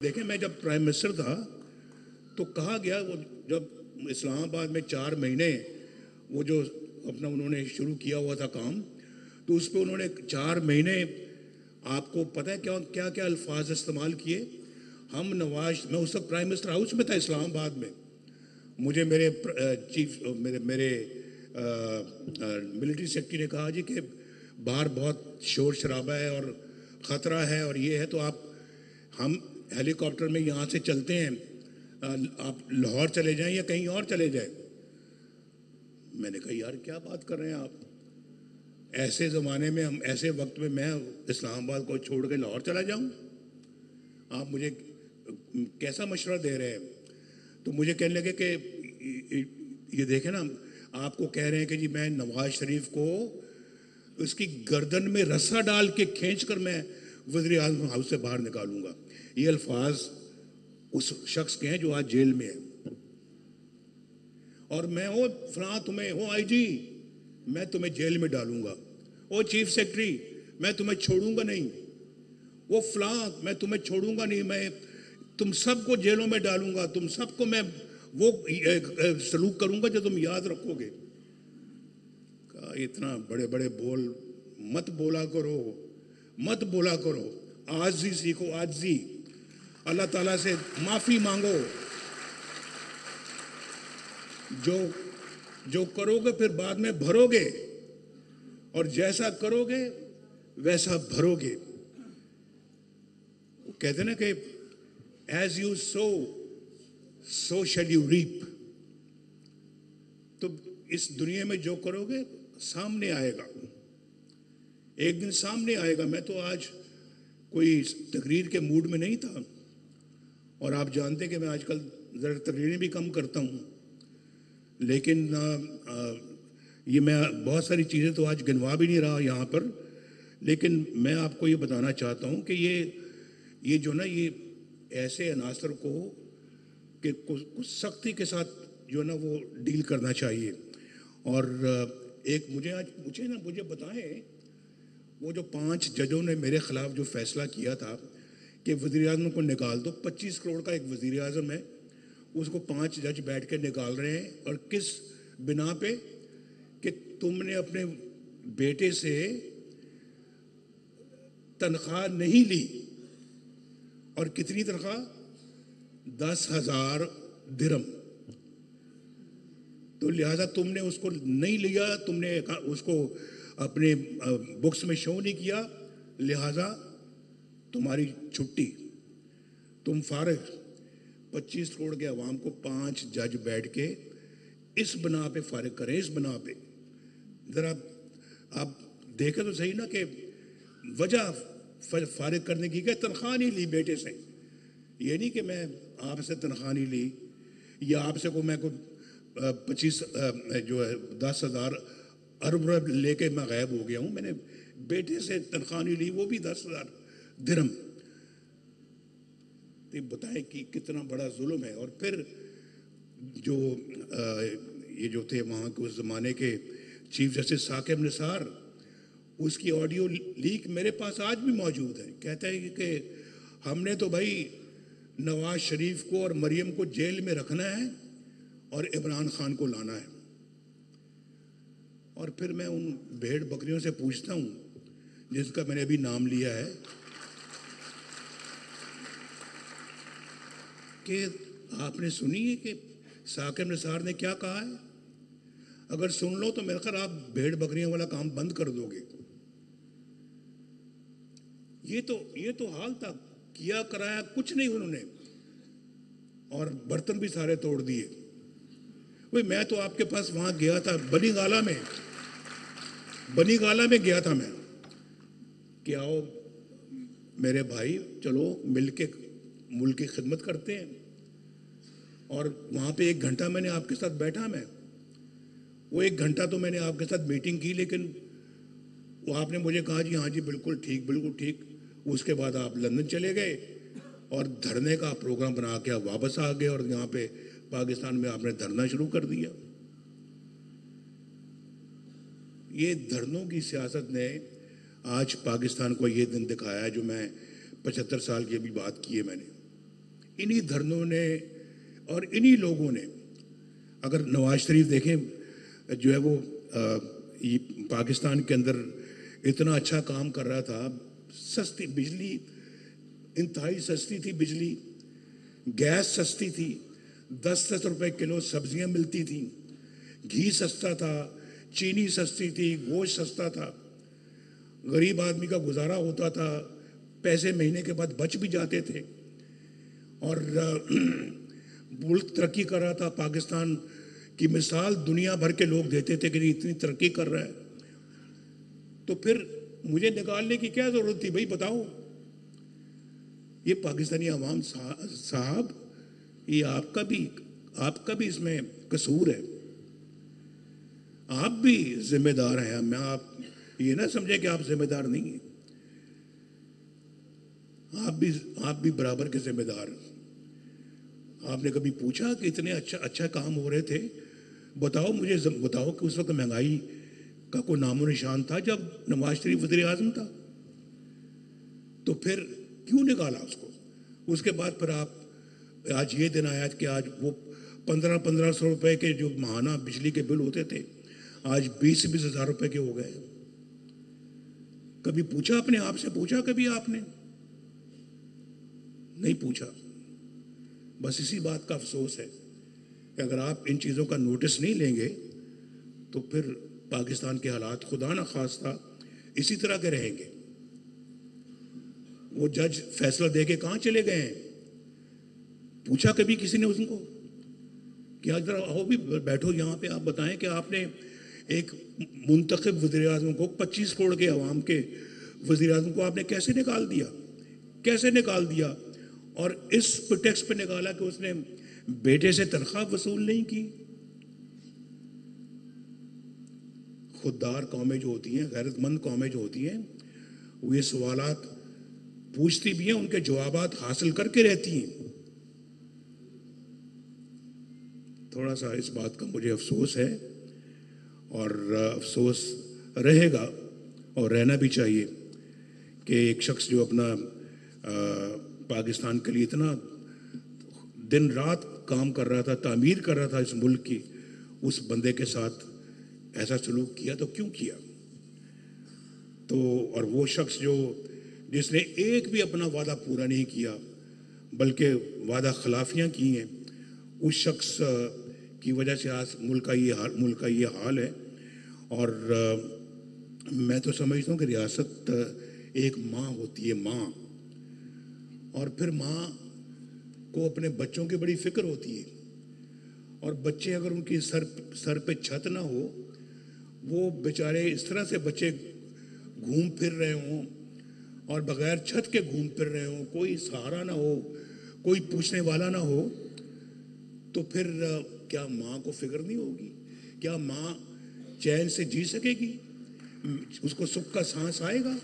देखें, मैं जब प्राइम मिनिस्टर था तो कहा गया, वो जब इस्लामाबाद में 4 महीने वो जो अपना उन्होंने शुरू किया हुआ था काम, तो उस पर उन्होंने 4 महीने, आपको पता है क्या क्या क्या अल्फाज इस्तेमाल किए। हम नवाज, मैं उस वक्त प्राइम मिनिस्टर हाउस में था इस्लामाबाद में, मुझे मेरे चीफ मेरे मेरे मिलिट्री सेक्रेटरी ने कहा जी कि बाहर बहुत शोर शराबा है और ख़तरा है और ये है, तो हम हेलीकॉप्टर में यहाँ से चलते हैं, आप लाहौर चले जाएं या कहीं और चले जाएं। मैंने कहा यार क्या बात कर रहे हैं आप, ऐसे ज़माने में, हम ऐसे वक्त में मैं इस्लामाबाद को छोड़ के लाहौर चला जाऊं, आप मुझे कैसा मशवरा दे रहे हैं। तो मुझे कहने लगे कि ये देखें ना, आपको कह रहे हैं कि जी मैं नवाज शरीफ को उसकी गर्दन में रस्सा डाल के खींच कर मैं वज़ीर आज़म हाउस से बाहर निकालूंगा। ये अल्फाज उस शख्स के हैं जो आज जेल में है। और मैं हो फलां, तुम्हें हो आईजी, मैं तुम्हें जेल में डालूंगा। ओ चीफ सेक्रेटरी, मैं तुम्हें छोड़ूंगा नहीं। वो फलां, मैं तुम्हें छोड़ूंगा नहीं, मैं तुम सबको जेलों में डालूंगा, तुम सबको मैं वो सलूक करूंगा जो तुम याद रखोगे। कहा इतना बड़े बड़े बोल मत बोला करो, मत बोला करो, आजी सीखो, आजी। अल्लाह ताला से माफ़ी मांगो। जो करोगे फिर बाद में भरोगे, और जैसा करोगे वैसा भरोगे। वो कहते ना कि as you sow shall you reap. तो इस दुनिया में जो करोगे सामने आएगा, एक दिन सामने आएगा। मैं तो आज कोई तकरीर के मूड में नहीं था, और आप जानते कि मैं आजकल ज़रा तकरीरें भी कम करता हूँ, लेकिन ये मैं बहुत सारी चीज़ें तो आज गिनवा भी नहीं रहा यहाँ पर, लेकिन मैं आपको ये बताना चाहता हूँ कि ये जो ना, ये ऐसे अनासर को कि कुछ सख्ती के साथ जो ना वो डील करना चाहिए। और एक मुझे बताएं, वो जो 5 जजों ने मेरे ख़िलाफ़ जो फ़ैसला किया था कि वज़ीर आज़म को निकाल दो, 25 करोड़ का एक वज़ीर आज़म है, उसको 5 जज बैठ के निकाल रहे हैं। और किस बिना पे कि तुमने अपने बेटे से तनख्वाह नहीं ली। और कितनी तनख्वाह? 10,000 दिरहम। तो लिहाजा तुमने उसको नहीं लिया, तुमने उसको अपने बुक्स में शो नहीं किया, लिहाजा तुम्हारी छुट्टी, तुम फारिग। 25 करोड़ के अवाम को 5 जज बैठ के इस बना पे फारिग करें, इस बना पे। ज़रा आप देखें तो सही ना कि वजह फारिग करने की, क्या तनख्वाह नहीं ली बेटे से। ये नहीं कि मैं आपसे तनख्वाह नहीं ली, या आपसे को मैं को 25 जो है 10,000 अरब लेके मैं गायब हो गया हूँ। मैंने बेटे से तनख्वाह नहीं ली, वो भी 10,000 दिरहम। तो बताएं कि कितना बड़ा जुल्म है। और फिर जो ये जो थे वहाँ के उस ज़माने के चीफ जस्टिस साकिब निसार, उसकी ऑडियो लीक मेरे पास आज भी मौजूद है। कहता है कि हमने तो भाई नवाज शरीफ को और मरियम को जेल में रखना है और इमरान खान को लाना है। और फिर मैं उन भेड़ बकरियों से पूछता हूँ जिसका मैंने अभी नाम लिया है कि आपने सुनी है कि साकिब निसार ने क्या कहा है? अगर सुन लो तो मेरे ख्याल आप भेड़ बकरियों वाला काम बंद कर दोगे। ये तो हाल था, किया कराया कुछ नहीं उन्होंने, और बर्तन भी सारे तोड़ दिए। भाई मैं तो आपके पास वहां गया था, बनी गाला में गया था मैं कि आओ मेरे भाई, चलो मिलके मुल्क की खिदमत करते हैं। और वहाँ पे 1 घंटा मैंने आपके साथ बैठा। मैं वो 1 घंटा तो मैंने आपके साथ मीटिंग की, लेकिन वो आपने मुझे कहा जी हाँ जी बिल्कुल ठीक, बिल्कुल ठीक। उसके बाद आप लंदन चले गए और धरने का प्रोग्राम बना के आप वापस आ गए, और यहाँ पे पाकिस्तान में आपने धरना शुरू कर दिया। ये धरनों की सियासत ने आज पाकिस्तान को ये दिन दिखाया है जो मैं 75 साल की अभी बात की है मैंने। इन्हीं धरनों ने और इन्हीं लोगों ने, अगर नवाज शरीफ देखें जो है वो ये पाकिस्तान के अंदर इतना अच्छा काम कर रहा था, सस्ती बिजली, इंतहाई सस्ती थी बिजली, गैस सस्ती थी, 10-10 रुपए किलो सब्जियां मिलती थी, घी सस्ता था, चीनी सस्ती थी, गोश्त सस्ता था, गरीब आदमी का गुजारा होता था, पैसे महीने के बाद बच भी जाते थे, और मुल्क तरक्की कर रहा था। पाकिस्तान की मिसाल दुनिया भर के लोग देते थे कि इतनी तरक्की कर रहा है, तो फिर मुझे निकालने की क्या जरूरत थी भाई, बताओ। ये पाकिस्तानी अवाम साहब, ये आपका भी इसमें कसूर है, आप भी जिम्मेदार हैं। मैं आप ये ना समझे कि आप जिम्मेदार नहीं हैं, आप भी बराबर के जिम्मेदार हैं। आपने कभी पूछा कि इतने अच्छा काम हो रहे थे, बताओ मुझे, बताओ कि उस वक्त महंगाई का कोई नामो निशान था जब नवाज शरीफ वज़ीर आज़म था, तो फिर क्यों निकाला उसको? उसके बाद फिर आप आज ये दिन आया कि आज वो 1500 रुपए के जो माहाना बिजली के बिल होते थे आज 20-20 हज़ार रुपए के हो गए। कभी पूछा अपने आप से, पूछा कभी आपने? नहीं पूछा। बस इसी बात का अफसोस है कि अगर आप इन चीज़ों का नोटिस नहीं लेंगे तो फिर पाकिस्तान के हालात खुदा न खास्ता इसी तरह के रहेंगे। वो जज फैसला दे के कहाँ चले गए हैं? पूछा कभी किसी ने उनको कि आज जरा आओ भी बैठो यहाँ पे, आप बताएं कि आपने एक मुंतखब वज़ीर आज़म को, 25 करोड़ के अवाम के वज़ीर आज़म को आपने कैसे निकाल दिया, कैसे निकाल दिया? और इस प्रिटेक्स्ट पे निकाला कि उसने बेटे से तनख्वाह वसूल नहीं की। खुददार कौमें जो होती हैं, गैरतमंद कौमें जो होती हैं, वो ये सवालात पूछती भी हैं, उनके जवाबात हासिल करके रहती हैं। थोड़ा सा इस बात का मुझे अफसोस है, और अफसोस रहेगा और रहना भी चाहिए कि एक शख्स जो अपना पाकिस्तान के लिए इतना दिन रात काम कर रहा था, तामीर कर रहा था इस मुल्क की, उस बंदे के साथ ऐसा सलूक किया तो क्यों किया? तो और वो शख्स जिसने एक भी अपना वादा पूरा नहीं किया बल्कि वादा खिलाफियाँ की हैं, उस शख्स की वजह से आज मुल्क का ये हाल है। और मैं तो समझता हूँ कि रियासत एक माँ होती है, माँ, और फिर माँ को अपने बच्चों की बड़ी फिक्र होती है, और बच्चे अगर उनकी सर पे छत ना हो, वो बेचारे इस तरह से बच्चे घूम फिर रहे हों और बगैर छत के घूम फिर रहे हों, कोई सहारा ना हो, कोई पूछने वाला ना हो, तो फिर क्या माँ को फिक्र नहीं होगी? क्या माँ चैन से जी सकेगी? उसको सुख का सांस आएगा?